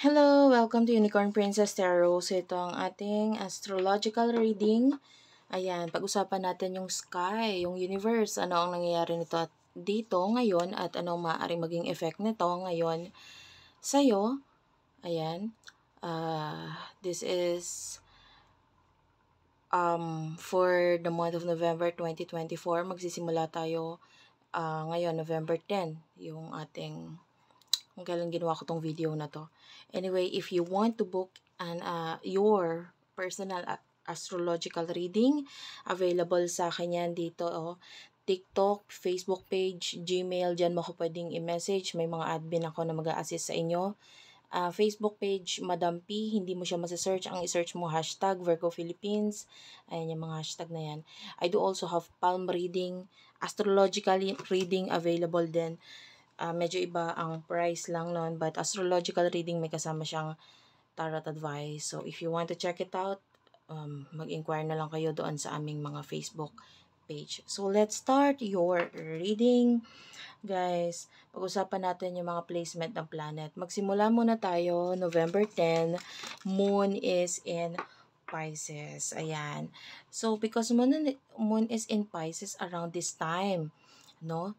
Hello! Welcome to Unicorn Princess Tarot. So ito ang ating astrological reading. Ayan, pag-usapan natin yung sky, yung universe, ano ang nangyayari nito at dito ngayon at anong maaaring maging effect nito ngayon sa'yo. Ayan. This is for the month of November 2024. Magsisimula tayo ngayon, November 10, yung ating kung kailan ginawa ko tong video na to. Anyway, if you want to book your personal astrological reading, available sa akin yan dito. TikTok, Facebook page, Gmail, dyan mo ko pwedeng i-message. May mga admin ako na mag-a-assist sa inyo. Facebook page, Madam P, hindi mo siya masa-search. Ang i-search mo, hashtag Virgo Philippines. Ayan yung mga hashtag na yan. I do also have palm reading, astrological reading available din. Medyo iba ang price lang nun, but astrological reading may kasama siyang tarot advice. So if you want to check it out, mag-inquire na lang kayo doon sa aming mga Facebook page. So let's start your reading. Guys, pag-usapan natin yung mga placement ng planet. Magsimula muna tayo, November 10, Moon is in Pisces. Ayan. So because Moon is in Pisces around this time, no?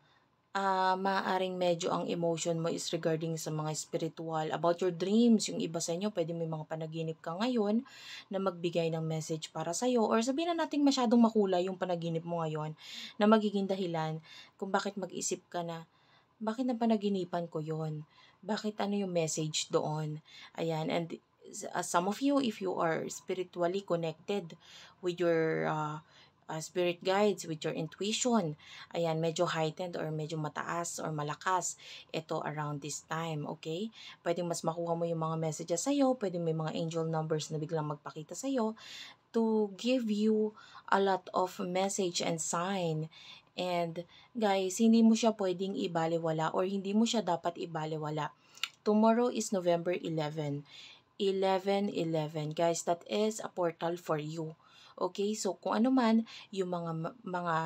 Maaaring medyo ang emotion mo is regarding sa mga spiritual, about your dreams. Yung iba sa inyo, pwede may mga panaginip ka ngayon na magbigay ng message para sa'yo. Or sabihin na natin masyadong makulay yung panaginip mo ngayon na magiging dahilan kung bakit mag-isip ka na, bakit na panaginipan ko yon? Bakit ano yung message doon? Ayan, and some of you, if you are spiritually connected with your spirit guides, with your intuition, ayan, medyo heightened or medyo mataas or malakas ito around this time, okay? Pwedeng mas makuha mo yung mga messages sa'yo, pwedeng may mga angel numbers na biglang magpakita sa'yo to give you a lot of message and sign. And guys, hindi mo siya pwedeng ibaliwala or hindi mo siya dapat ibaliwala. Tomorrow is November 11. 11/11. Guys, that is a portal for you. Okay? So, kung ano man, yung mga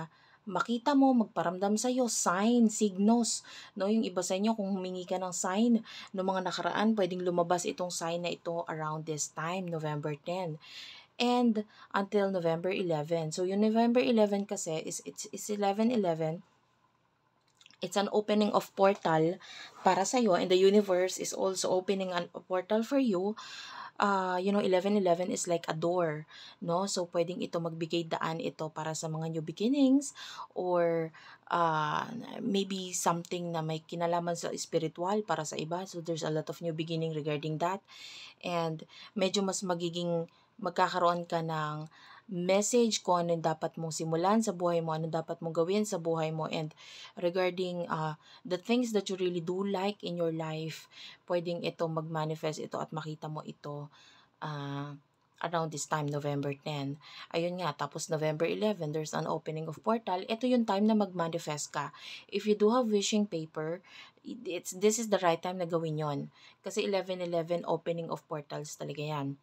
makita mo, magparamdam sa'yo, sign, signos, no? Yung iba sa inyo, kung humingi ka ng sign, no mga nakaraan, pwedeng lumabas itong sign na ito around this time, November 10. And until November 11. So, yung November 11 kasi, is 11/11, it's an opening of portal para sa'yo, and the universe is also opening a portal for you. 11/11 is like a door, no? So, pwedeng ito magbigay daan ito para sa mga new beginnings or maybe something na may kinalaman sa spiritual para sa iba. So, there's a lot of new beginning regarding that. And medyo mas magkakaroon ka ng message kung ano dapat mong simulan sa buhay mo, ano dapat mong gawin sa buhay mo, and regarding the things that you really do like in your life, pwedeng ito mag-manifest ito at makita mo ito around this time, November 10. Ayun nga, tapos November 11, there's an opening of portal. Ito yung time na mag-manifest ka. If you do have wishing paper, this is the right time na gawin yon. Kasi 11/11, opening of portals talaga yan.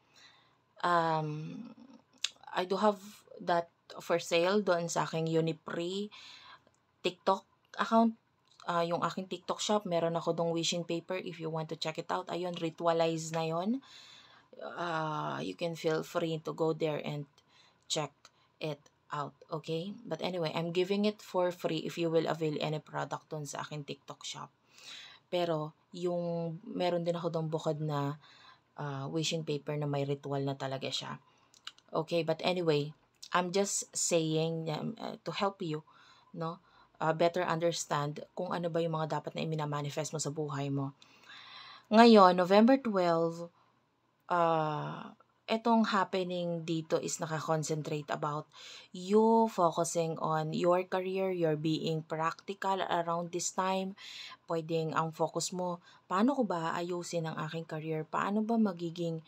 I do have that for sale doon sa aking Unipree TikTok account. Yung aking TikTok shop, meron ako dong wishing paper if you want to check it out. Ayun, ritualize na yon. You can feel free to go there and check it out, okay? But anyway, I'm giving it for free if you will avail any product dun sa aking TikTok shop. Pero, yung meron din ako dong bukod na wishing paper na may ritual na talaga siya. Okay, but anyway, I'm just saying to help you, no? Better understand kung ano ba yung mga dapat na i-manifest mo sa buhay mo. Ngayon, November 12, etong happening dito is nakakonsentrate about you focusing on your career, you're being practical around this time. Pwedeng ang focus mo, paano ko ba ayusin ang aking career? Paano ba magiging,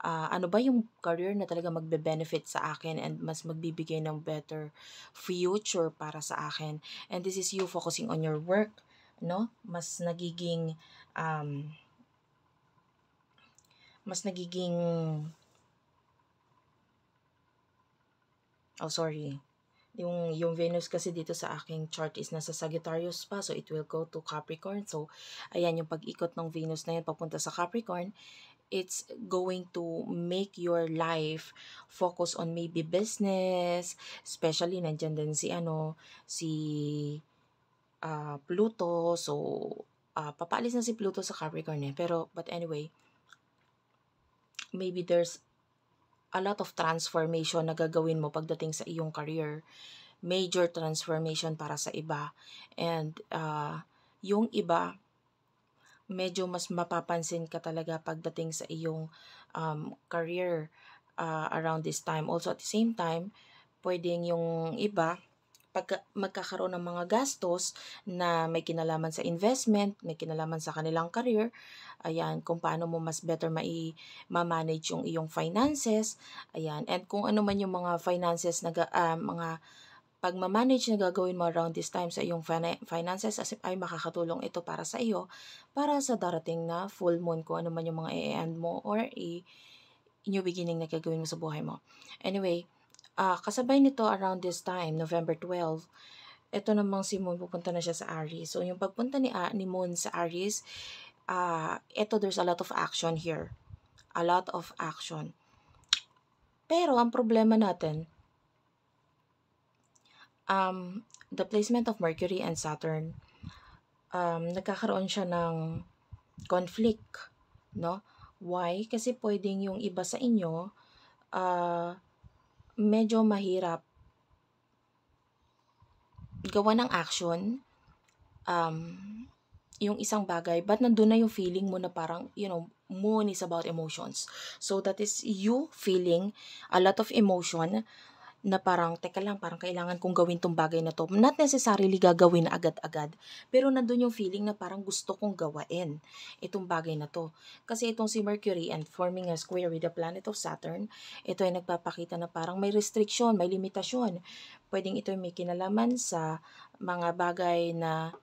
ano ba yung career na talaga magbe-benefit sa akin and mas magbibigay ng better future para sa akin? And this is you focusing on your work, no? Mas nagiging Yung Venus kasi dito sa aking chart is nasa Sagittarius pa, so it will go to Capricorn. So, ayan, yung pag-ikot ng Venus na yun papunta sa Capricorn, it's going to make your life focus on maybe business, especially nandyan din si Pluto. So, papaalis na si Pluto sa Capricorn Pero, but anyway, maybe there's a lot of transformation na gagawin mo pagdating sa iyong career. Major transformation para sa iba. And, yung iba, medyo mas mapapansin ka talaga pagdating sa iyong career around this time. Also, at the same time, pwedeng yung iba, pag magkakaroon ng mga gastos na may kinalaman sa investment, may kinalaman sa kanilang career, ayan, kung paano mo mas better ma-manage yung iyong finances, ayan, and kung ano man yung mga finances na mga pagmamanage na gagawin mo around this time sa iyong finances ay makakatulong ito para sa iyo, para sa darating na full moon, kung ano man yung mga i-end mo or new beginning na gagawin mo sa buhay mo. Anyway, kasabay nito around this time, November 12, ito namang si Moon, pupunta na siya sa Aries. So, yung pagpunta ni Moon sa Aries, there's a lot of action here. A lot of action. Pero, ang problema natin, the placement of Mercury and Saturn, nagkakaroon siya ng conflict, no? Why? Kasi pwedeng yung iba sa inyo, medyo mahirap gawa ng action, yung isang bagay, but nandun na yung feeling mo na parang, Moon is about emotions. So, that is you feeling a lot of emotion na parang, teka lang, parang kailangan kong gawin tong bagay na to. Not necessarily gagawin na agad-agad, pero nandun yung feeling na parang gusto kong gawain itong bagay na to. Kasi itong si Mercury and forming a square with the planet of Saturn, ito ay nagpapakita na parang may restriction, may limitasyon. Pwedeng ito may kinalaman sa mga bagay na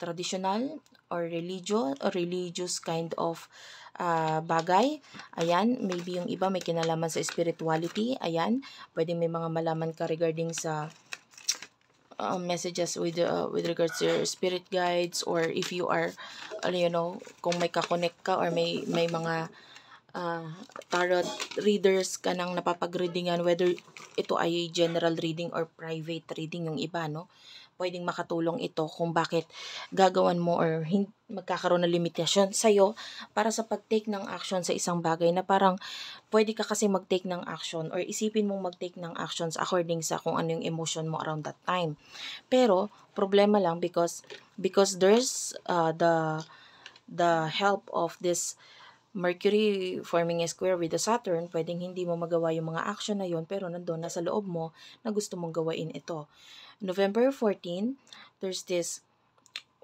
traditional or religious kind of bagay. Ayan, maybe yung iba may kinalaman sa spirituality. Ayan, pwede may mga malaman ka regarding sa messages with regards to your spirit guides, or if you are, kung may kakonect ka or may mga tarot readers ka nang napapag-readingan, whether ito ay general reading or private reading yung iba, no? Pwedeng makatulong ito kung bakit gagawan mo or magkakaroon ng limitasyon sa'yo para sa pag-take ng action sa isang bagay na parang pwede ka kasi mag-take ng action or isipin mong mag-take ng actions according sa kung ano yung emotion mo around that time. Pero, problema lang because there's the help of this Mercury forming a square with the Saturn, pwedeng hindi mo magawa yung mga action na yon, pero nandun, nasa loob mo na gusto mong gawain ito. November 14, there's this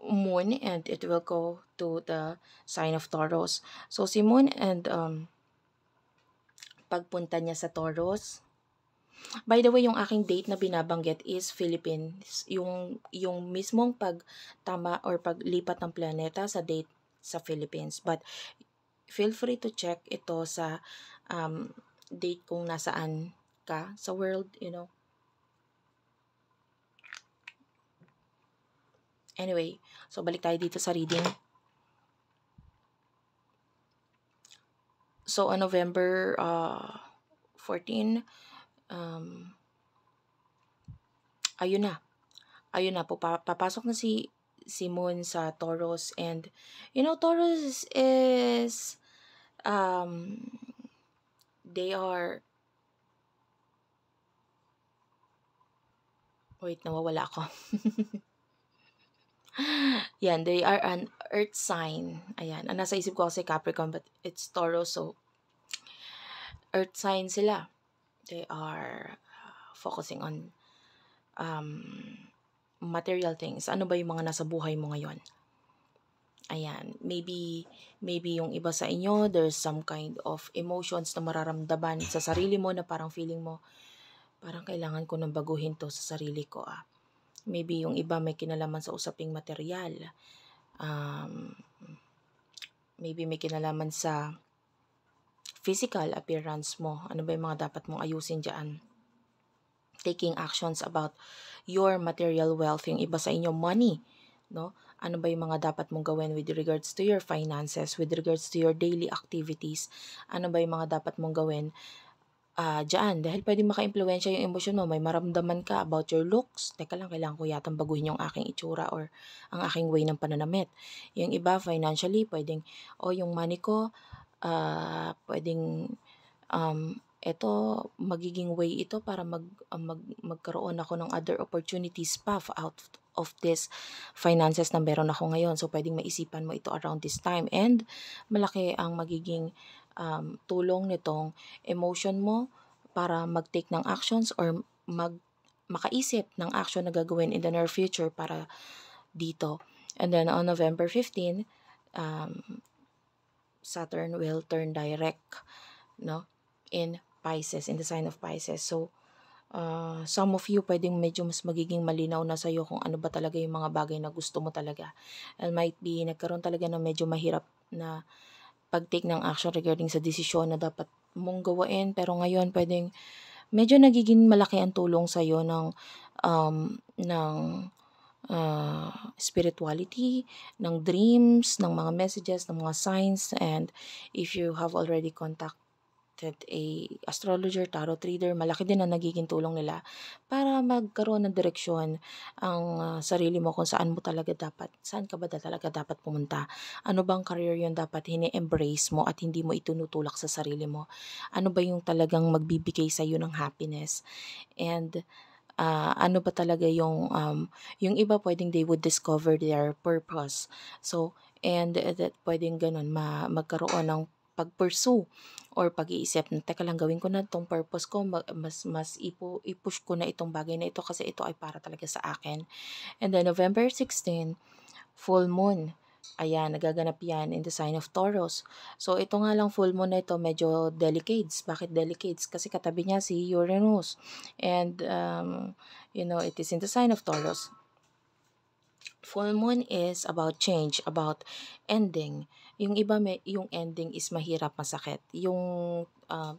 Moon and it will go to the sign of Taurus. So, si Moon and pagpunta niya sa Taurus, by the way, yung aking date na binabanggit is Philippines. Yung mismong pagtama or paglipat ng planeta sa date sa Philippines. But, feel free to check ito sa date kung nasaan ka sa world, Anyway, so balik tayo dito sa reading. So, on November 14, ayun na, papasok na si Moon sa Taurus, and Taurus is they are, wait, nawawala ako. Yan, they are an earth sign. Ayan, nasa isip ko kasi Capricorn, but it's Taurus, so earth sign sila. They are focusing on material things. Ano ba yung mga nasa buhay mo ngayon? Ayan, maybe yung iba sa inyo, there's some kind of emotions na mararamdaman sa sarili mo na parang feeling mo, parang kailangan ko nang baguhin to sa sarili ko. Maybe yung iba may kinalaman sa usaping material. Maybe may kinalaman sa physical appearance mo. Ano ba yung mga dapat mong ayusin dyan? Taking actions about your material wealth, yung iba sa inyo, money, no? Ano ba yung mga dapat mong gawin with regards to your finances, with regards to your daily activities? Ano ba yung mga dapat mong gawin dyan? Dahil pwedeng maka-impluwensya yung emosyon mo. May maramdaman ka about your looks. Teka lang, kailangan ko yatang baguhin yung aking itsura or ang aking way ng pananamit. Yung iba, financially, pwedeng, yung money ko, pwedeng ito magiging way ito para magkaroon ako ng other opportunities pa out of this finances na meron ako ngayon. So pwedeng maisipan mo ito around this time, and malaki ang magiging tulong nitong emotion mo para mag-take ng actions or makaisip ng action na gagawin in the near future para dito. And then on November 15, Saturn will turn direct, no, in Pisces, in the sign of Pisces. So, some of you, pwedeng medyo mas magiging malinaw na sa'yo kung ano ba talaga yung mga bagay na gusto mo talaga. And might be, nagkaroon talaga ng medyo mahirap na pag-take ng action regarding sa desisyon na dapat mong gawain. Pero ngayon, pwedeng medyo nagiging malaki ang tulong sa'yo ng spirituality, ng dreams, ng mga messages, ng mga signs. And if you have already contacted a astrologer, tarot reader, malaki din ang nagiging tulong nila para magkaroon ng direksyon ang sarili mo kung saan ka ba talaga dapat pumunta. Ano bang career yung dapat hine-embrace mo at hindi mo itinutulak sa sarili mo? Ano ba yung talagang magbibigay sa iyo ng happiness? And ano ba talaga yung iba, pwedeng they would discover their purpose. So, and that pwedeng ganun, magkaroon ng pag-pursue or pag-iisip na, teka lang, gawin ko na itong purpose ko, mas i-push ko na itong bagay na ito kasi ito ay para talaga sa akin. And then November 16, full moon. Ayan, nagaganap yan in the sign of Taurus. So, ito nga lang, full moon na ito, medyo delicates. Bakit delicates? Kasi katabi niya si Uranus. And, it is in the sign of Taurus. Full moon is about change, about ending. Yung iba, yung ending is mahirap, masakit. Yung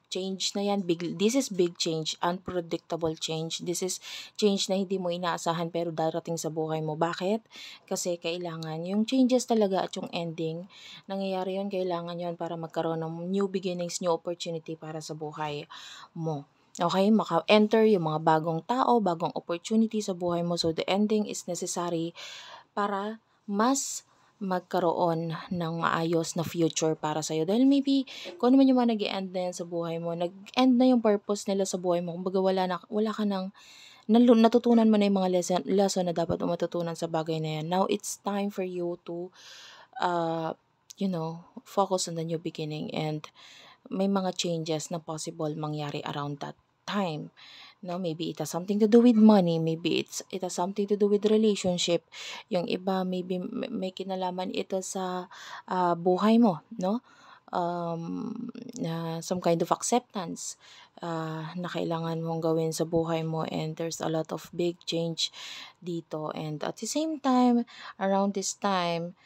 change na yan, this is big change, unpredictable change. This is change na hindi mo inaasahan pero darating sa buhay mo. Bakit? Kasi kailangan yung changes talaga at yung ending, nangyayari yun, kailangan yun para magkaroon ng new beginnings, new opportunity para sa buhay mo. Okay, maka-enter yung mga bagong tao, bagong opportunity sa buhay mo. So, the ending is necessary para mas magkaroon ng maayos na future para sa'yo. Dahil maybe, kung ano man yung mga nag-end na yan sa buhay mo, nag-end na yung purpose nila sa buhay mo. Kumbaga wala ka nang, natutunan mo na yung mga lesson na dapat mo matutunan sa bagay na yan. Now, it's time for you to, focus on the new beginning, and may mga changes na possible mangyari around that time. No, maybe it has something to do with money, maybe it has something to do with relationship. Yung iba, maybe may kinalaman ito sa buhay mo, no? Some kind of acceptance na kailangan mong gawin sa buhay mo, and there's a lot of big change dito. And at the same time, around this time,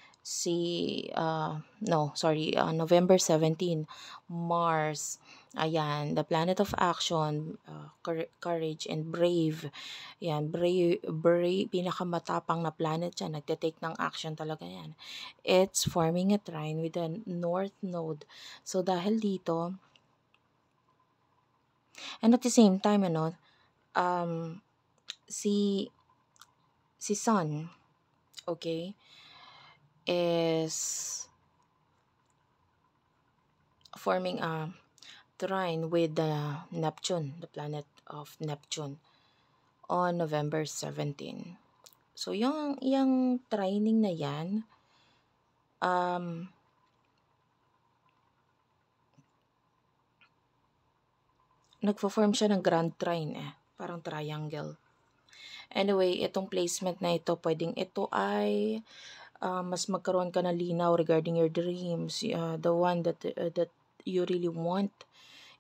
November 17, Mars, ayan, the planet of action, courage and brave. Ayan, brave, pinakamatapang na planet yan, nagte-take ng action talaga yan. It's forming a trine with the North Node. So, dahil dito, and at the same time, si Sun, okay, is forming a trine with the Neptune, the planet of Neptune, on November 17. So, yung trining na yan, nagpo-form siya ng grand trine, parang triangle. Anyway, itong placement na ito, pwedeng ito ay mas magkaroon ka ng linaw regarding your dreams, the one that you really want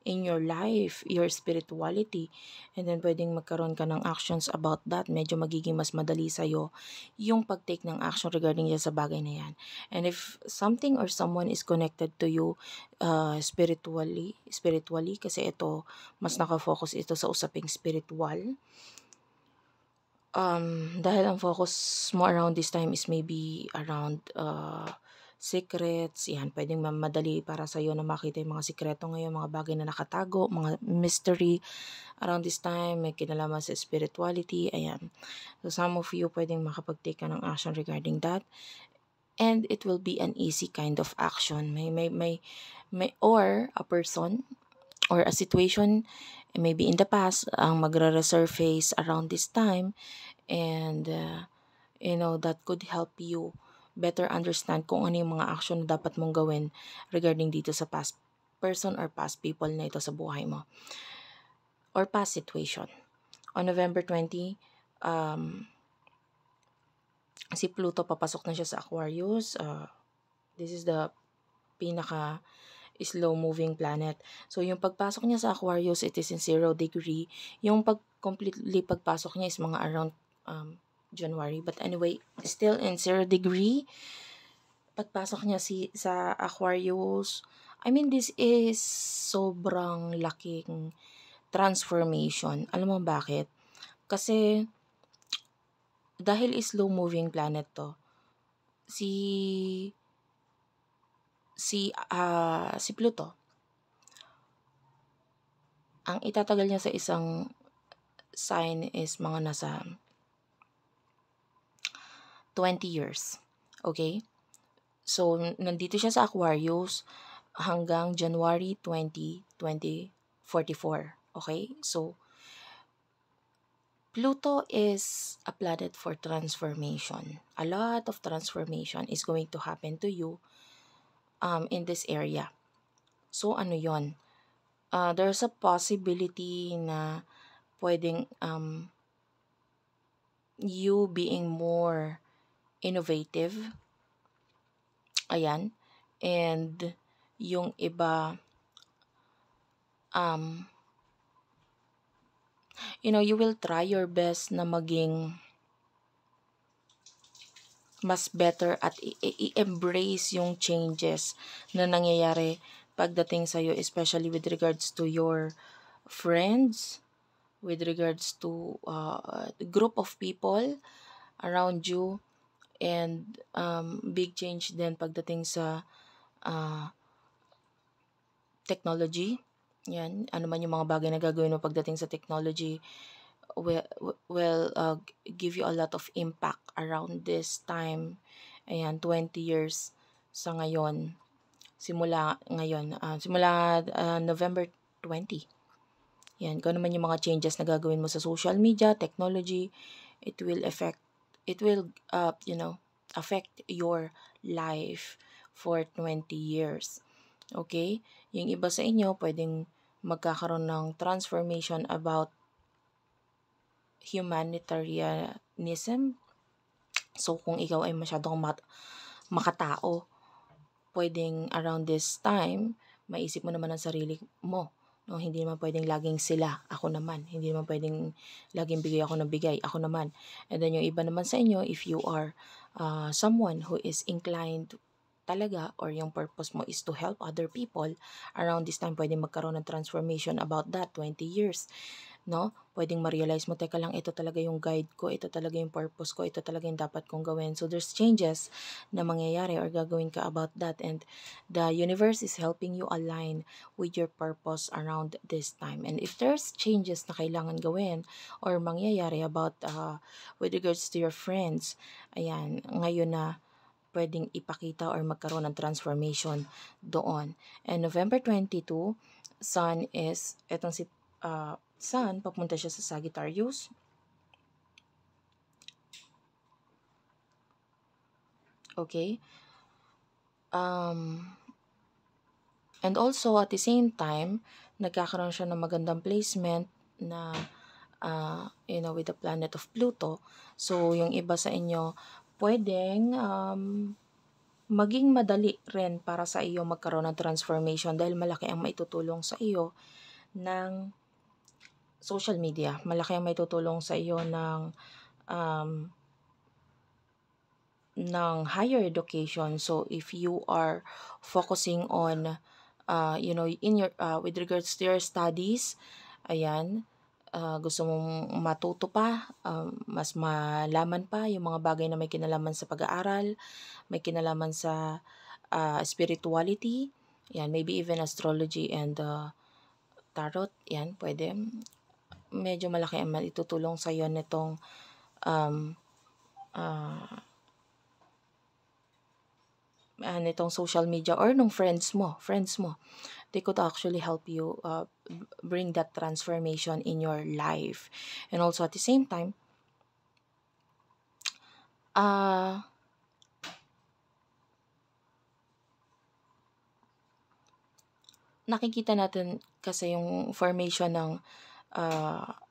in your life, your spirituality. And then pwedeng magkaroon ka ng actions about that. Medyo magiging mas madali sa'yo yung pag-take ng action regarding sa bagay na yan. And if something or someone is connected to you spiritually, kasi ito, mas nakafocus ito sa usaping spiritual. Dahil ang focus mo around this time is maybe around secrets, yan, pwedeng madali para sa'yo na makita yung mga sikreto ngayon, mga bagay na nakatago, mga mystery around this time, may kinalaman sa spirituality, ayan. So some of you pwedeng makapag-take ka ng action regarding that, and it will be an easy kind of action. May or a person or a situation maybe in the past ang magre-resurface around this time, and that could help you better understand kung ano yung mga action na dapat mong gawin regarding dito sa past person or past people na ito sa buhay mo or past situation. On November 20, si Pluto papasok na siya sa Aquarius. This is the pinaka slow-moving planet. So, yung pagpasok niya sa Aquarius, it is in 0 degree. Yung completely pagpasok niya is mga around January. But anyway, still in 0 degree. Pagpasok niya sa Aquarius, I mean, this is sobrang laking transformation. Alam mo bakit? Kasi, dahil slow-moving planet to, si Pluto, ang itatagal niya sa isang sign is mga nasa 20 years. Okay? So, nandito siya sa Aquarius hanggang January 20, 2044. Okay? So, Pluto is a planet for transformation. A lot of transformation is going to happen to you in this area. So, ano yon? There's a possibility na pwedeng you being more innovative. Ayan. And yung iba, you will try your best na maging mas better at i-embrace yung changes na nangyayari pagdating sa'yo, especially with regards to your friends, with regards to the group of people around you, and big change din pagdating sa technology. Yan, ano man yung mga bagay na gagawin mo pagdating sa technology will give you a lot of impact around this time. Ayan, 20 years sa ngayon. Simula November 20. Yan, kung ano man yung mga changes na gagawin mo sa social media, technology, it will affect your life for 20 years. Okay? Yung iba sa inyo, pwedeng magkakaroon ng transformation about humanitarianism. So, kung ikaw ay masyadong makatao, pwedeng around this time, maisip mo naman ang sarili mo. No, hindi naman pwedeng laging sila, ako naman. Hindi naman pwedeng laging bigay ako ng bigay, ako naman. And then yung iba naman sa inyo, if you are someone who is inclined talaga, or yung purpose mo is to help other people, around this time, pwedeng magkaroon ng transformation about that, 20 years. No? Pwedeng ma-realize mo, teka lang, ito talaga yung guide ko, ito talaga yung purpose ko, ito talaga yung dapat kong gawin. So, there's changes na mangyayari or gagawin ka about that, and the universe is helping you align with your purpose around this time. And if there's changes na kailangan gawin or mangyayari about with regards to your friends, ayan, ngayon na pwedeng ipakita or magkaroon ng transformation doon. And November 22, Sun is, etong si Sun, papunta siya sa Sagittarius. Okay? And also, at the same time, nagkakaroon siya ng magandang placement na, with the planet of Pluto. So, yung iba sa inyo, pwedeng maging madali rin para sa iyo magkaroon ng transformation dahil malaki ang maitutulong sa iyo ng social media. Malaki ang may tutulong sa iyo ng higher education. So if you are focusing on in your with regards to your studies, ayan, gusto mong matuto pa, mas malaman pa yung mga bagay na may kinalaman sa pag-aaral, may kinalaman sa spirituality, yan, maybe even astrology and tarot, yan, pwede. Medyo malaki ang itutulong sa iyo nitong nitong social media or nung friends mo. They could actually help you bring that transformation in your life. And also at the same time, nakikita natin kasi yung formation ng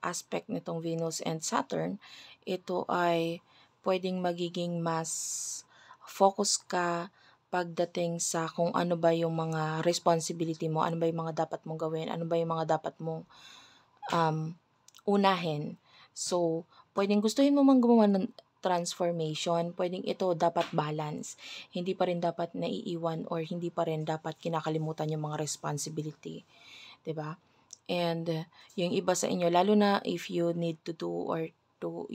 aspect nitong Venus and Saturn, ito ay pwedeng magiging mas focus ka pagdating sa kung ano ba yung mga responsibility mo, ano ba yung mga dapat mong gawin, ano ba yung mga dapat mong unahin. So, pwedeng gustuhin mo mang gumawa ng transformation, pwedeng ito dapat balance. Hindi pa rin dapat naiiwan or hindi pa rin dapat kinakalimutan yung mga responsibility. 'Di ba? And yung iba sa inyo, lalo na if you need to do or to,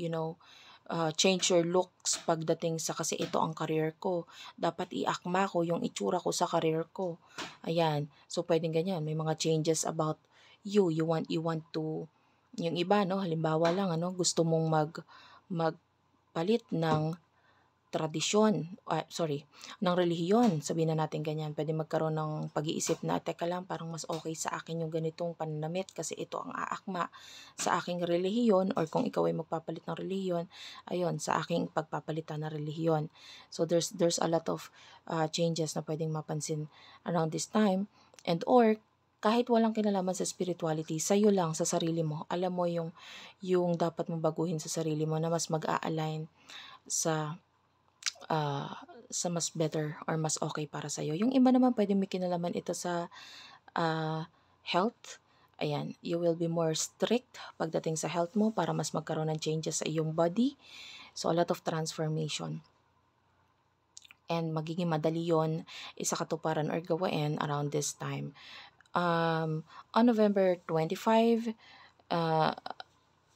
change your looks pagdating sa kasi ito ang career ko. Dapat iakma ko yung itsura ko sa career ko. Ayan. So, pwedeng ganyan. May mga changes about you. You want to, yung iba, no, halimbawa lang, gusto mong magpalit ng tradisyon, ng relihiyon, sabihin na natin ganyan, pwede magkaroon ng pag-iisip na, teka lang, parang mas okay sa akin yung ganitong pananamit kasi ito ang aakma sa aking relihiyon, or kung ikaw ay magpapalit ng relihiyon, ayun, sa aking pagpapalitan na relihiyon. So there's a lot of changes na pwedeng mapansin around this time, and or kahit walang kinalaman sa spirituality, sa'yo lang, sa sarili mo, alam mo yung dapat mong baguhin sa sarili mo na mas mag-a-align sa mas better or mas okay para sa'yo. Yung iba naman pwede may kinalaman ito sa health. Ayan, you will be more strict pagdating sa health mo para mas magkaroon ng changes sa iyong body. So, a lot of transformation. And magiging madali yon isa katuparan or gawain around this time. On November 25,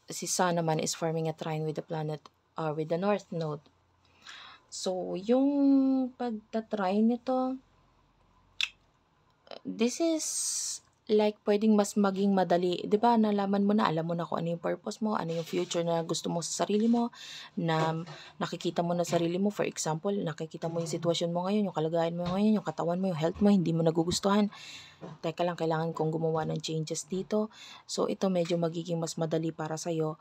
si Sun naman is forming a trine with the planet or with the North Node. So, yung pagtatry nito, this is like pwedeng mas maging madali. 'Di ba nalaman mo na, alam mo na kung ano yung purpose mo, ano yung future na gusto mo sa sarili mo, na nakikita mo na sarili mo. For example, nakikita mo yung sitwasyon mo ngayon, yung kalagayan mo ngayon, yung katawan mo, yung health mo, hindi mo nagugustuhan. Teka lang, kailangan kong gumawa ng changes dito. So, ito medyo magiging mas madali para sa'yo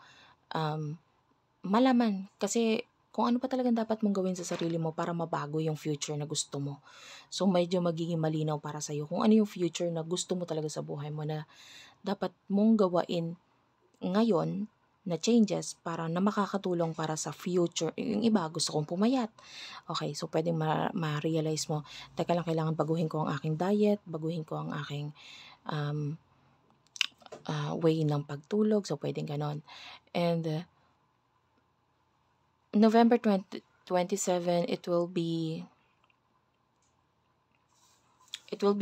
malaman. Kasi kung ano pa talagang dapat mong gawin sa sarili mo para mabago yung future na gusto mo. So, medyo magiging malinaw para sa'yo kung ano yung future na gusto mo talaga sa buhay mo na dapat mong gawain ngayon na changes para na makakatulong para sa future. Yung iba, gusto kong pumayat. Okay, so pwedeng ma-realize mo, teka lang, kailangan baguhin ko ang aking diet, baguhin ko ang aking way ng pagtulog. So, pwedeng ganon. And November 27, it will be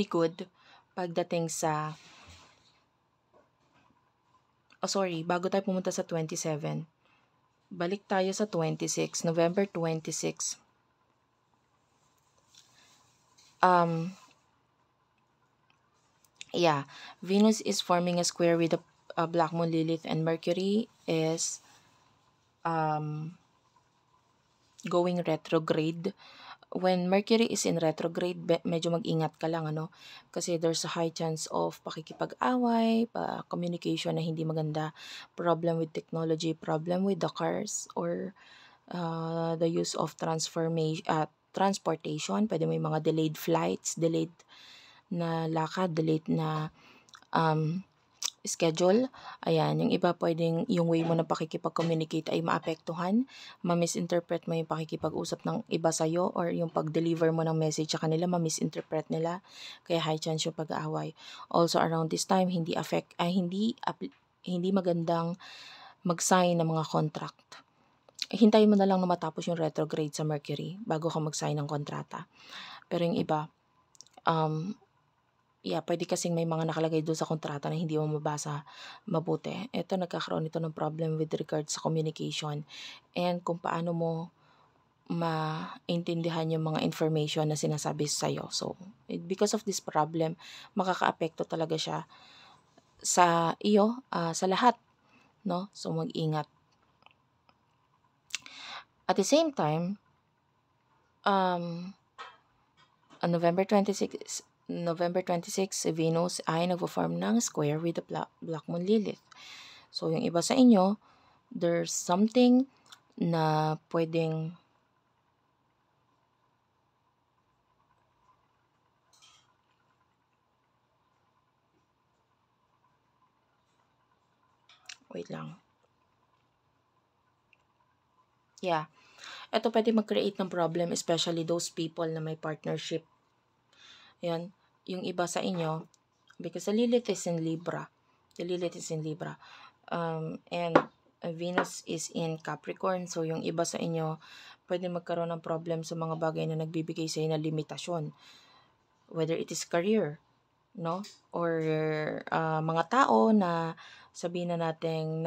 good pagdating sa bago tayo pumunta sa 27, balik tayo sa 26, November 26. Venus is forming a square with a black moon, Lilith, and Mercury is going retrograde. When Mercury is in retrograde, medyo mag-ingat ka lang, kasi there's a high chance of pakikipag-away, communication na hindi maganda, problem with technology, problem with the cars, or the use of transportation. Pwede may mga delayed flights, delayed na lakad, delayed na schedule. Ayan, yung iba pwedeng yung way mo na pakikipag-communicate ay maapektuhan, ma-misinterpret mo yung pakikipag-usap ng iba sa'yo, or yung pag-deliver mo ng message sa kanila, ma-misinterpret nila. Kaya high chance yung pag-aaway. Also around this time, hindi magandang mag-sign ng mga contract. Hintayin mo na lang na matapos yung retrograde sa Mercury bago ka mag-sign ng kontrata. Pero yung iba, pwede kasing may mga nakalagay doon sa kontrata na hindi mo mabasa mabuti. Ito, nagkakaroon ito ng problem with regard sa communication and kung paano mo maintindihan yung mga information na sinasabi sa'yo. So, because of this problem, makakaapekto talaga siya sa iyo, sa lahat, no? So, mag-ingat. At the same time, on November 26, Venus ay nagpo-form ng square with the Black Moon Lilith. So, yung iba sa inyo, there's something na pwedeng wait lang. Yeah. Ito pwede mag-create ng problem, especially those people na may partnership. Yan. Yung iba sa inyo, because the Lilith is in Libra. And Venus is in Capricorn. So, yung iba sa inyo, pwede magkaroon ng problem sa mga bagay na nagbibigay sa inyo ng limitasyon. Whether it is career, no? Or mga tao na sabihin na natin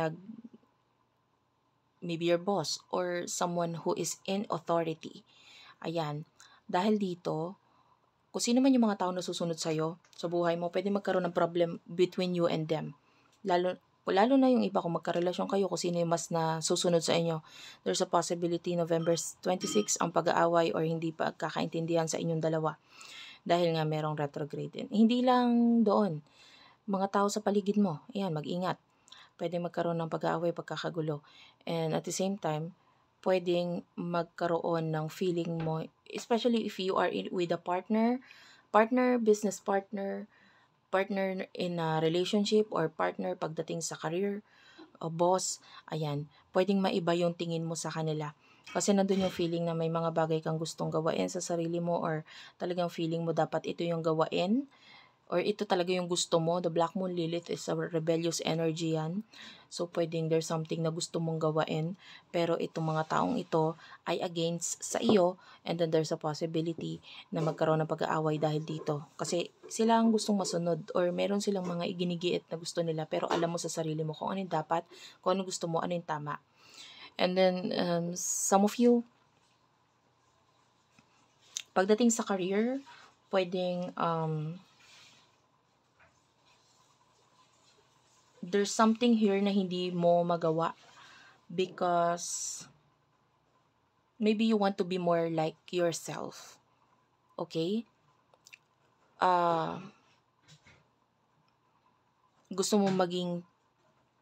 maybe your boss or someone who is in authority. Ayan. Dahil dito, kung sino man yung mga tao na susunod sa'yo sa buhay mo, pwede magkaroon ng problem between you and them. Lalo na yung iba, kung magkarelasyon kayo, kung sino yung mas na susunod sa inyo, there's a possibility November 26 ang pag-aaway or hindi pa kakaintindihan sa inyong dalawa. Dahil nga merong retrograde. Hindi lang doon. Mga tao sa paligid mo, ayan, mag-ingat. Pwede magkaroon ng pag-aaway, pagkakagulo. And at the same time, pwedeng magkaroon ng feeling mo, especially if you are with a partner, business partner in a relationship, or partner pagdating sa career, o boss, ayan, pwedeng maiba yung tingin mo sa kanila. Kasi nandun yung feeling na may mga bagay kang gustong gawain sa sarili mo, or talagang feeling mo dapat ito yung gawain, or ito talaga yung gusto mo. The Black Moon Lilith is a rebellious energy yan. So, pwedeng there's something na gusto mong gawain, pero itong mga taong ito ay against sa iyo, and then there's a possibility na magkaroon ng pag-aaway dahil dito. Kasi sila ang gustong masunod, or meron silang mga iginigiit na gusto nila, pero alam mo sa sarili mo kung ano yung dapat, kung ano gusto mo, ano yung tama. And then, some of you, pagdating sa career, pwedeng, there's something here na hindi mo magawa because maybe you want to be more like yourself. Okay? Gusto mo maging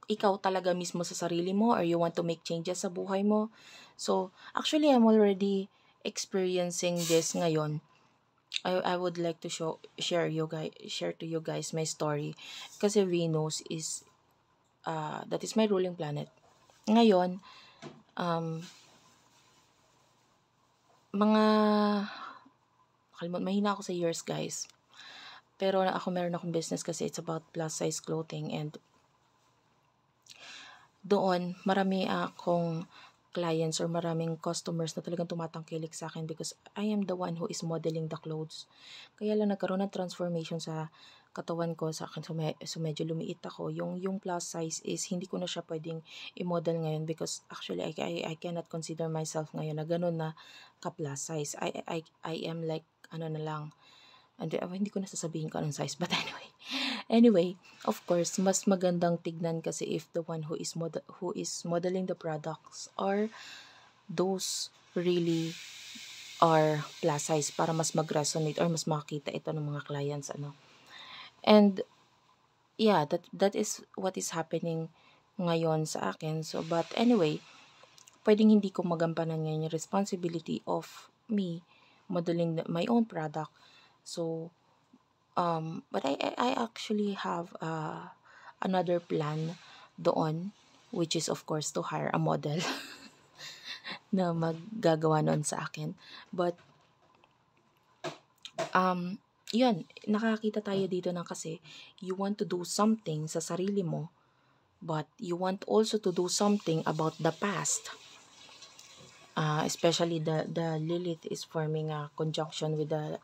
ikaw talaga mismo sa sarili mo, or you want to make changes sa buhay mo. So, actually, I'm already experiencing this ngayon. I would like to share to you guys my story. Kasi Venus is that is my ruling planet. Ngayon, mahina ako sa years, guys. Pero meron akong business kasi it's about plus size clothing, and doon marami akong clients or maraming customers na talagang tumatangkilik sa akin because I am the one who is modeling the clothes. Kaya lang nagkaroon ng transformation sa katawan ko sa akin, so medyo lumiit ako. Yung plus size is hindi ko na siya pwedeng i-model ngayon because actually I cannot consider myself ngayon na ganun na ka-plus size. I am like ano na lang, hindi ko na sasabihin ko anong size, but anyway, of course, mas magandang tignan kasi if the one who is modeling the products are those really are plus size, para mas mag-resonate or mas makita ito ng mga clients, And yeah, that is what is happening ngayon sa akin. So, but anyway, pwedeng hindi ko magampanan ngayon yung responsibility of me modeling my own product. So, but I actually have a another plan doon, which is of course to hire a model na maggagawa noon sa akin. But yun, nakakita tayo dito ng kasi you want to do something sa sarili mo, but you want also to do something about the past. Especially the Lilith is forming a conjunction with the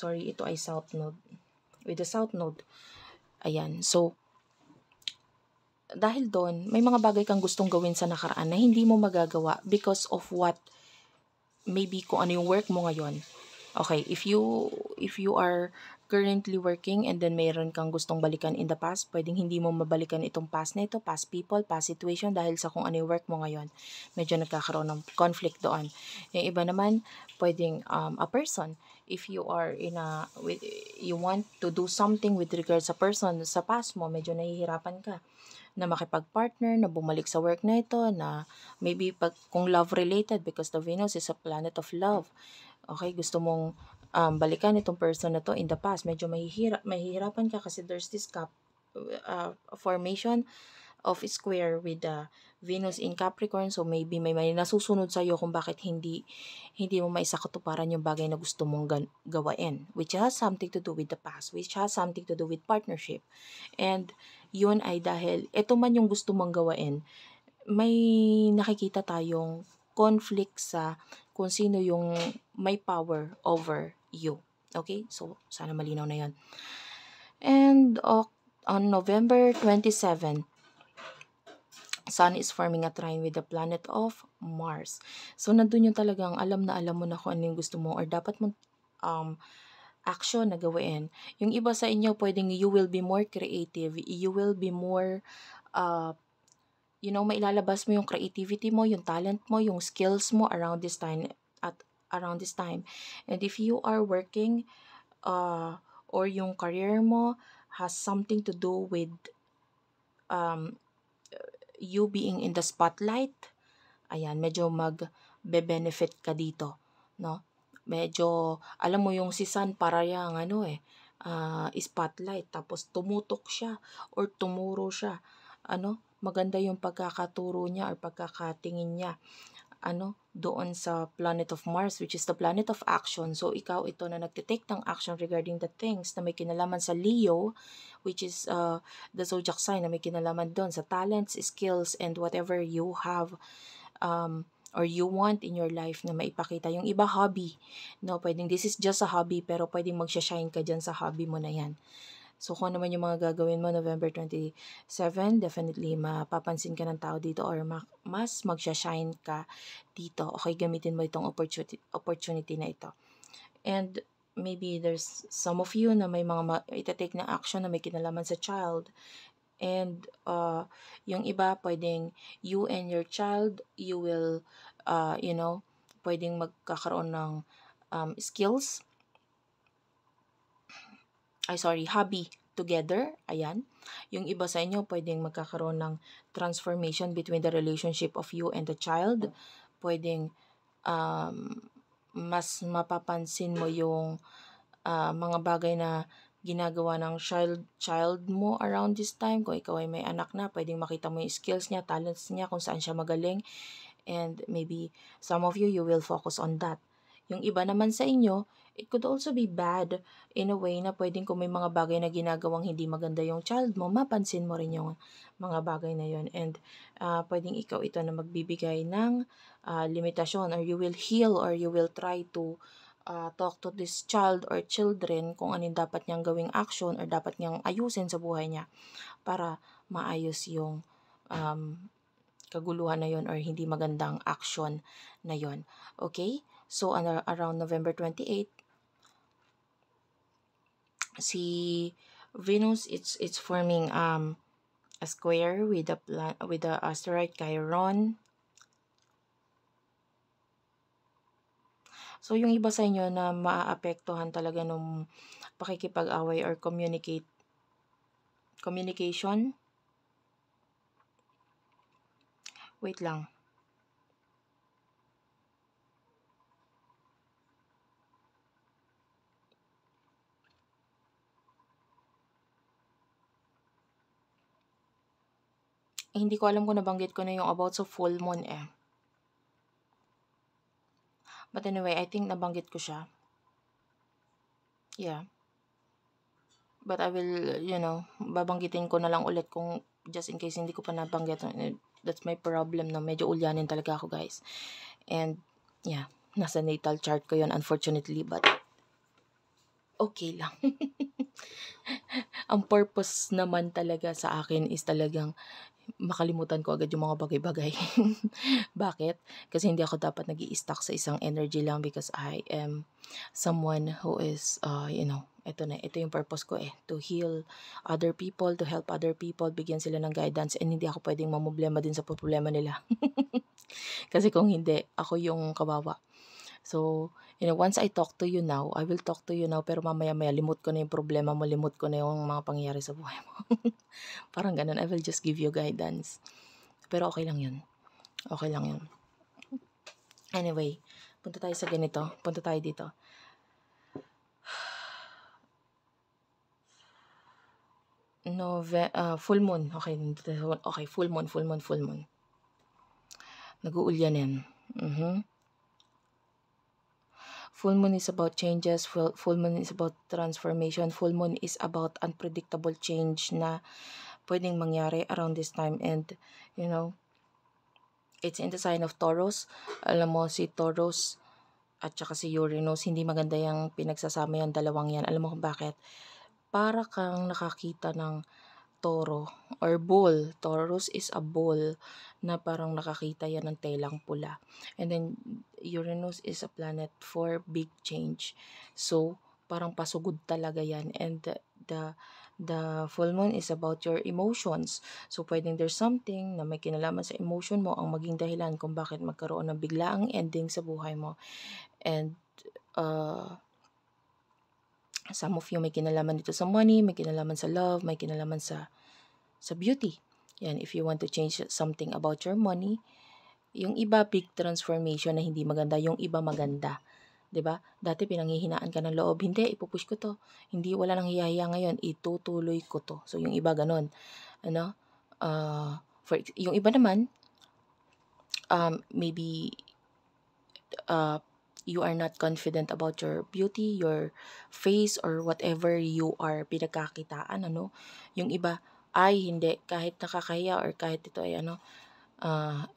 ito ay South Node, with the South Node. Ayan, so dahil doon, may mga bagay kang gustong gawin sa nakaraan na hindi mo magagawa because of what, maybe kung ano yung work mo ngayon. Okay, if you are currently working and then mayroon kang gustong balikan in the past, pwedeng hindi mo mabalikan itong past na ito, past people, past situation, dahil sa kung ano yung work mo ngayon. Medyo nagkakaroon ng conflict doon. Yung iba naman, pwedeng a person, if you are you want to do something with regards sa person sa past mo, medyo nahihirapan ka na makipag-partner, na bumalik sa work na ito, na maybe kung love related, because the Venus is a planet of love. Okay, gusto mong balikan itong person na to in the past, medyo mahihirapan ka kasi there's this formation of square with the Venus in Capricorn. So maybe may nasusunod sa iyo kung bakit hindi mo maisakatuparan yung bagay na gusto mong gawain, which has something to do with the past, which has something to do with partnership. And yun ay dahil ito man yung gusto mong gawain, may nakikita tayong conflict sa kung sino yung may power over you. Okay? So, sana malinaw na yun. And on November 27, Sun is forming a trine with the planet of Mars. So, nandun yung talagang alam mo na kung ano yung gusto mo or dapat mong action na gawin. Yung iba sa inyo, pwedeng you will be more creative, you will be more mailalabas mo yung creativity mo, yung talent mo, yung skills mo around this time. And if you are working or yung career mo has something to do with you being in the spotlight, ayan, medyo magbe-benefit ka dito, no? Medyo, alam mo yung si Sun para yang spotlight, tapos tumutok siya or tumuro siya. Maganda yung pagkakaturo niya or pagkakatingin niya doon sa planet of Mars, which is the planet of action. So ikaw ito na nagtitake ng action regarding the things na may kinalaman sa Leo, which is the zodiac sign na may kinalaman doon sa talents, skills, and whatever you have or you want in your life na maipakita. Yung iba hobby, no, pwedeng this is just a hobby, pero pwedeng magsha-shine ka dyan sa hobby mo na yan. So, kung naman yung mga gagawin mo November 27, definitely mapapansin ka ng tao dito or mas magsha-shine ka dito. Okay, gamitin mo itong opportunity na ito. And maybe there's some of you na may mga itatake na action na may kinalaman sa child. And yung iba, pwedeng you and your child, you will, pwedeng magkakaroon ng skills, hobby together. Ayan. Yung iba sa inyo, pwedeng magkakaroon ng transformation between the relationship of you and the child. Pwedeng mas mapapansin mo yung mga bagay na ginagawa ng child mo around this time. Kung ikaw ay may anak na, pwedeng makita mo yung skills niya, talents niya, kung saan siya magaling. And maybe some of you will focus on that. Yung iba naman sa inyo, it could also be bad in a way na pwedeng kung may mga bagay na ginagawang hindi maganda yung child mo, mapansin mo rin yung mga bagay na yun. And pwedeng ikaw ito na magbibigay ng limitasyon, or you will heal, or you will try to talk to this child or children kung anong dapat niyang gawing action or dapat niyang ayusin sa buhay niya para maayos yung kaguluhan na yon or hindi magandang action na yon. Okay? So, around November 28, si Venus, it's forming a square with the asteroid Chiron. So, yung iba sa inyo na maaapektuhan talaga nung pakikipag-away or communication. Wait lang. hindi ko alam kung nabanggit ko na yung about sa full moon eh. But anyway, I think nabanggit ko siya. Yeah. But I will, babanggitin ko na lang ulit kung just in case hindi ko pa nabanggit. That's my problem, no? Medyo ulyanin talaga ako, guys. And, yeah, nasa natal chart ko yon unfortunately, but okay lang. Ang purpose naman talaga sa akin is talagang makalimutan ko agad yung mga bagay-bagay. Bakit? Kasi hindi ako dapat nag-i-stuck sa isang energy lang because I am someone who is, ito yung purpose ko to heal other people, to help other people, bigyan sila ng guidance, and hindi ako pwedeng mamoblema din sa problema nila. Kasi kung hindi, ako yung kawawa. So, once I talk to you now, I will talk to you now, pero mamaya-maya, limot ko na yung problema mo, limot ko na yung mga pangyayari sa buhay mo. Parang ganun, I will just give you guidance. Pero okay lang yun. Okay lang yun. Anyway, punta tayo sa ganito. Punta tayo dito. Full moon. Okay, full moon. Nag-uulyanin. Full moon is about changes. Full moon is about transformation. Full moon is about unpredictable change na pwedeng mangyari around this time. And, it's in the sign of Taurus. Alam mo, si Taurus at saka si Uranus, hindi maganda yung pinagsasama yung dalawang yan. Alam mo kung bakit? Para kang nakakita ng toro or bull. Taurus is a bull na parang nakakita yan ng telang pula. And then, Uranus is a planet for big change. So, parang pasugod talaga yan. And the full moon is about your emotions. So, pwedeng there's something na may kinalaman sa emotion mo ang maging dahilan kung bakit magkaroon ng biglaang ending sa buhay mo. And, some of you may kinalaman dito sa money, may kinalaman sa love, may kinalaman sa beauty. Yan, if you want to change something about your money, yung iba big transformation na hindi maganda, yung iba maganda. 'Di ba? Dati pinanghihinaan ka ng loob, hindi ipupush ko 'to. Hindi wala nang hiya-hiya ngayon, itutuloy ko 'to. So yung iba ganun. Yung iba naman maybe you are not confident about your beauty, your face, or whatever you are pinagkakitaan, Yung iba, ay hindi, kahit nakakahiya or kahit ito ay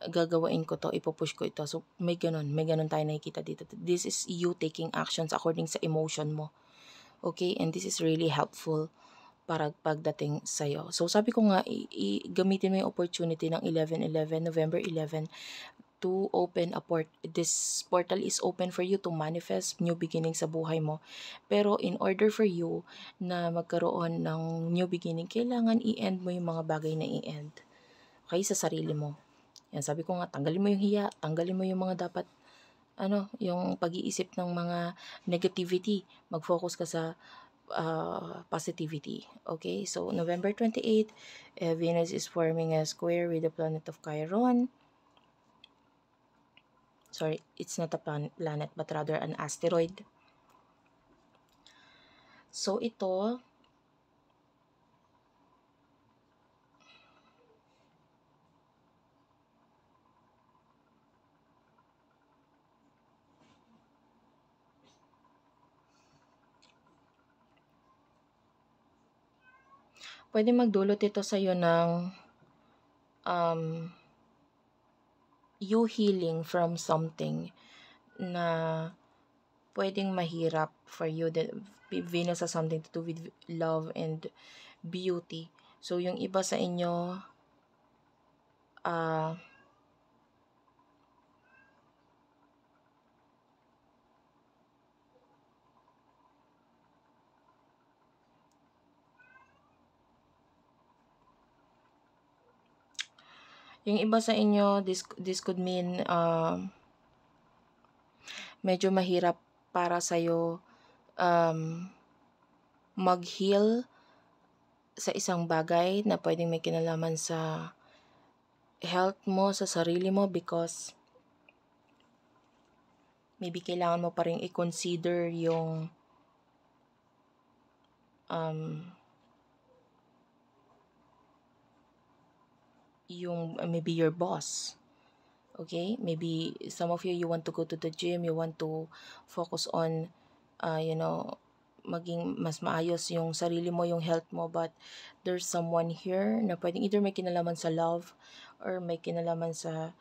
gagawain ko to, ipupush ko ito. So, may ganun tayo nakikita dito. This is you taking actions according sa emotion mo. Okay? And this is really helpful para pagdating sa'yo. So, sabi ko nga, gamitin mo yung opportunity ng 11/11, November 11, to open this portal is open for you to manifest new beginning sa buhay mo. Pero in order for you na magkaroon ng new beginning, kailangan i-end mo yung mga bagay na i-end. Okay, sa sarili mo. Yan, sabi ko nga, tanggalin mo yung hiya, tanggalin mo yung mga dapat, yung pag-iisip ng mga negativity. Mag-focus ka sa positivity. Okay, so November 28, Venus is forming a square with the planet of Chiron. Sorry, it's not a planet but rather an asteroid. So ito, pwede magdulot ito sa iyo ng you healing from something na pwedeng mahirap for you. Venus has something to do with love and beauty. So, yung iba sa inyo, this could mean medyo mahirap para sa'yo mag-heal sa isang bagay na pwedeng may kinalaman sa health mo, sa sarili mo, because maybe kailangan mo pa rin i-consider yung yung maybe your boss. Okay? Maybe some of you want to go to the gym, you want to focus on, maging mas maayos yung sarili mo, yung health mo, but there's someone here na pwedeng either may kinalaman sa love or may kinalaman sa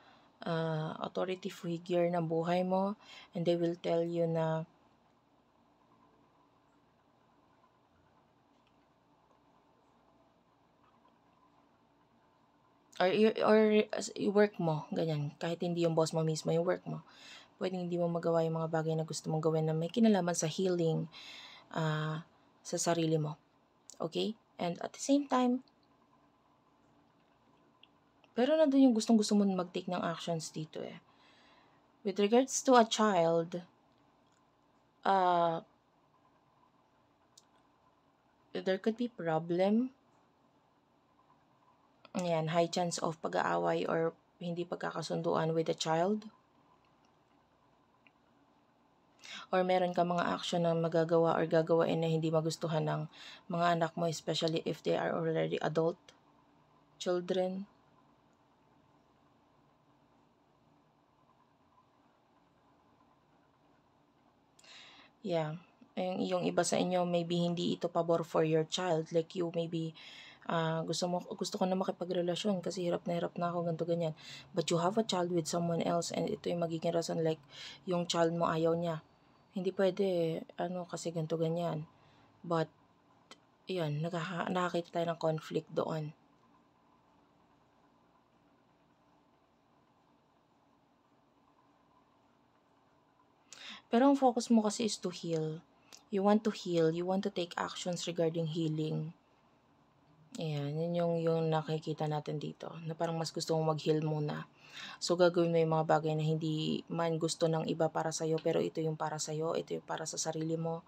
authority figure ng buhay mo, and they will tell you na or work mo, ganyan, kahit hindi yung boss mo mismo, yung work mo, pwedeng hindi mo magawa yung mga bagay na gusto mong gawin na may kinalaman sa healing sa sarili mo. Okay? And at the same time, pero nandun yung gustong-gusto mo mag-take ng actions dito eh. With regards to a child, there could be problem. Ayan, high chance of pag-aaway or hindi pagkakasunduan with a child. Or meron ka mga action na magagawa or gagawain na hindi magustuhan ng mga anak mo, especially if they are already adult children. Yeah. Yung iba sa inyo, maybe hindi ito pabor for your child. Like you, maybe gusto ko na makipagrelasyon kasi hirap na ako, ganito ganyan. But you have a child with someone else and ito yung magiging rason, like yung child mo ayaw niya. Hindi pwede, kasi ganito ganyan. But, yan, nakakita tayo ng conflict doon. Pero ang focus mo kasi is to heal. You want to heal. You want to take actions regarding healing. Ayan, yun yung nakikita natin dito. Na parang mas gusto mong mag-heal muna. So, gagawin mo yung mga bagay na hindi man gusto ng iba para sa'yo, pero ito yung para sa'yo, ito yung para sa sarili mo.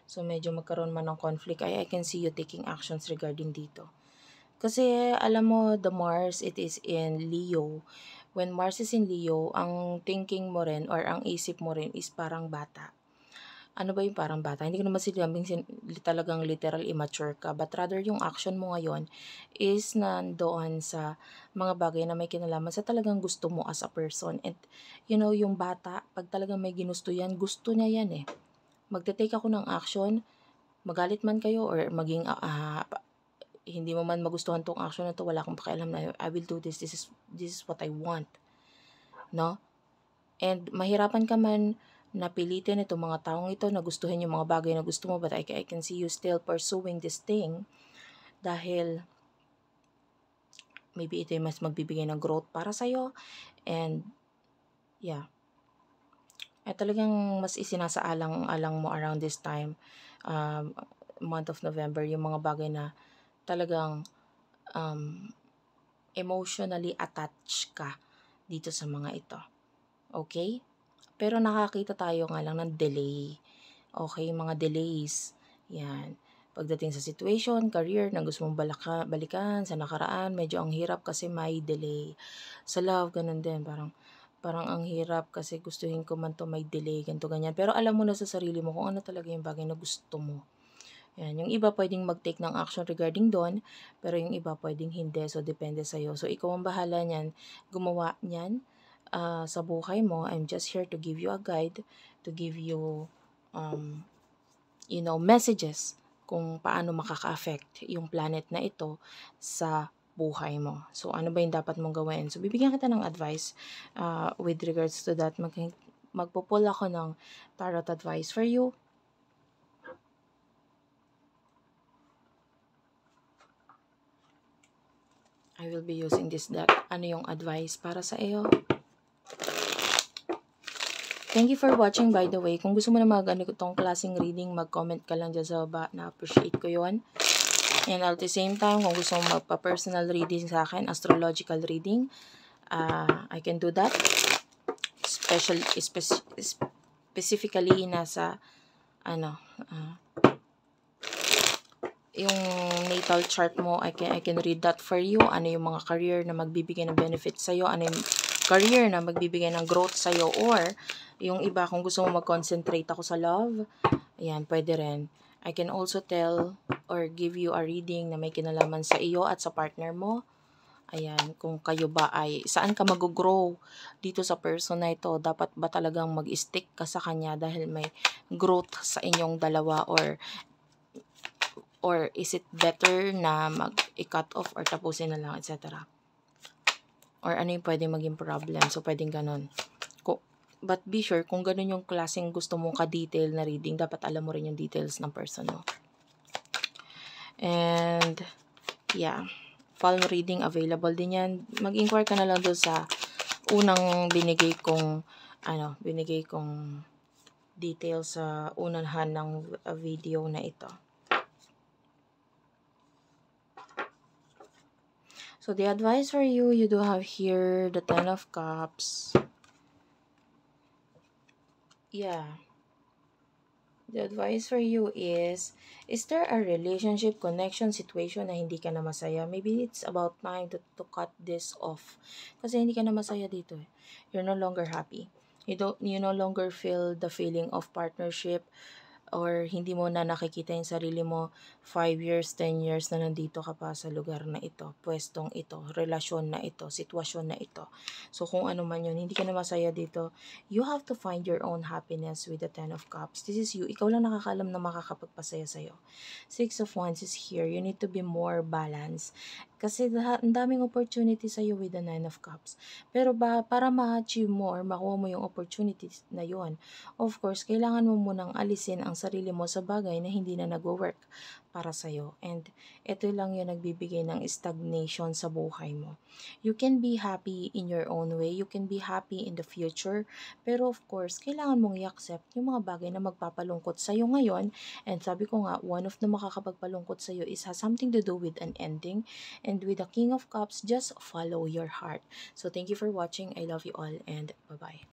So, medyo magkaroon man ng conflict. I can see you taking actions regarding dito. Kasi, alam mo, the Mars, it is in Leo. When Mars is in Leo, ang thinking mo rin, or ang isip mo rin, is parang bata. Ano ba yung parang bata? Hindi ko naman sinabing talagang literal immature ka, but rather yung action mo ngayon is nandoon sa mga bagay na may kinalaman sa talagang gusto mo as a person. And yung bata, pag talagang may ginusto yan, gusto niya yan eh. Magte-take ako ng action, magalit man kayo or maging hindi mo man magustuhan tong action na to, wala akong pakialam na I will do this. This is what I want. No? And mahirapan ka man napilitin itong mga taong ito na gustuhin yung mga bagay na gusto mo, but I can see you still pursuing this thing dahil maybe ito yung mas magbibigay ng growth para sa'yo. And yeah, talagang mas isinasaalang-alang mo around this time, month of November, yung mga bagay na talagang emotionally attached ka dito sa mga ito. Okay? Pero nakakita tayo nga lang ng delay. Okay, mga delays. Yan. Pagdating sa situation, career, na gusto mong balikan sa nakaraan, medyo ang hirap kasi may delay. Sa love, ganun din. Parang ang hirap kasi gustuhin ko man to may delay, ganito, ganyan. Pero alam mo na sa sarili mo kung ano talaga yung bagay na gusto mo. Yan. Yung iba pwedeng mag-take ng action regarding doon, pero yung iba pwedeng hindi. So, depende sa'yo. So, ikaw ang bahala niyan. Gumawa niyan sa buhay mo. I'm just here to give you a guide, to give you messages kung paano makaka-affect yung planet na ito sa buhay mo. So, ano ba yung dapat mong gawin? So, bibigyan kita ng advice with regards to that. Magpo-pull ako ng tarot advice for you. I will be using this deck. Ano yung advice para sa iyo? Thank you for watching, by the way. Kung gusto mo na itong klaseng reading, mag-comment ka lang dyan sa baba. Na-appreciate ko yon. And at the same time, kung gusto mo magpa-personal reading sa akin, astrological reading, I can do that. Specifically, nasa, yung natal chart mo, I can read that for you. Ano yung mga career na magbibigay ng benefits sa'yo, ano yung career na magbibigay ng growth sa'yo, or yung iba, kung gusto mo mag-concentrate ako sa love, ayan, pwede rin. I can also tell or give you a reading na may kinalaman sa iyo at sa partner mo. Ayan, kung kayo ba ay, saan ka mag-grow dito sa person na ito? Dapat ba talagang mag-stick ka sa kanya dahil may growth sa inyong dalawa, or is it better na i-cut off or tapusin na lang, etc. Or ano yung pwede maging problem? So, pwedeng ganun. But be sure, kung ganun yung klaseng gusto mong ka-detail na reading, dapat alam mo rin yung details ng person mo. And, yeah. Palm reading available din yan. Mag-inquire ka na lang doon sa unang binigay kong details sa unahan ng video na ito. So, the advice for you do have here the Ten of Cups. Yeah. The advice for you is there a relationship, connection, situation na hindi ka na masaya? Maybe it's about time to cut this off. Kasi hindi ka na masaya dito eh. You're no longer happy. You no longer feel the feeling of partnership, or hindi mo na nakikita yung sarili mo 5 years, 10 years na nandito ka pa sa lugar na ito, pwestong ito, relasyon na ito, sitwasyon na ito. So, kung ano man yun, hindi ka na masaya dito, you have to find your own happiness with the Ten of Cups. This is you. Ikaw lang nakakaalam na makakapagpasaya sa'yo. Six of Wands is here. You need to be more balanced. Kasi ang daming opportunity sa'yo with the Nine of Cups. Pero para ma-achieve mo or makuha mo yung opportunities na yun, of course, kailangan mo munang alisin ang sarili mo sa bagay na hindi na nag-work para sa'yo. And ito lang yung nagbibigay ng stagnation sa buhay mo. You can be happy in your own way. You can be happy in the future. Pero of course, kailangan mong i-accept yung mga bagay na magpapalungkot sa'yo ngayon. And sabi ko nga, one of the makakapagpalungkot sa'yo is has something to do with an ending. And with the King of Cups, just follow your heart. So thank you for watching. I love you all and bye-bye.